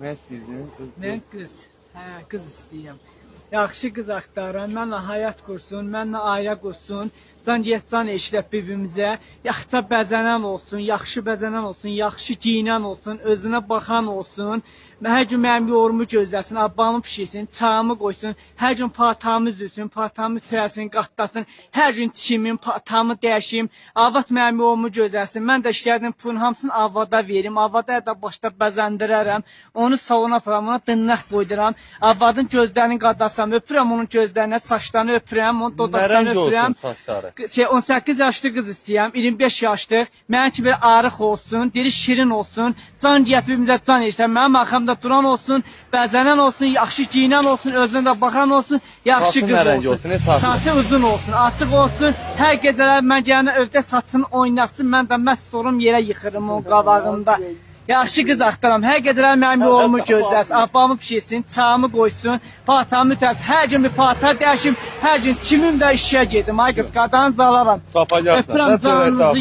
Nə istəyirdin? Mən qız istəyirəm. Yaxşı qız axtarıram, mənlə həyat qursun, mənlə ailə qursun, can eşidək bir-birimizə, yaxşı bəzənən olsun, yaxşı giyinən olsun, özünə baxan olsun. Hər gün mənim yorumu gözləsin, abbamı pişirsin, çayımı qoysun, hər gün paltamı üzülsün, paltamı ütüləsin, qatlasın, hər gün çişimin, paltamı dəyişim, avad mənim yorumu gözləsin. Mən də işlədim, pulun hamısını avada verim, avada da başda bəzəndirərəm, onu salona aparam, ona dırnaq qoyduram, avadın gözlərini qadasam, öpürəm onun gözlərinə, saçlarını öpürəm, onun dodaqlarını öpürəm. 18 yaşlı qız istəyəm, 25 yaşlıq, mənim ki belə arıq olsun, diri şirin olsun, can gəpimizə can eşitəm, mənim arxamda duran olsun, bəzənən olsun, yaxşı giyinən olsun, özünə də baxan olsun, yaxşı qız olsun, saçı uzun olsun, açıq olsun, hər gecələr mən gələn övdə saçını oynasın, mən də məst olum yerə yıxırım onun qabağında. Yaxşı qız axtaram, hər gecələr mənim yolumu gözləsin, abbamı pişirsin, çayımı qoysun, paltamı ütəsin, hər gün bir paltar dəyişim, hər gün çimim də işə gedim, ay qız, qadanız alaram. Öpürəm canınızı.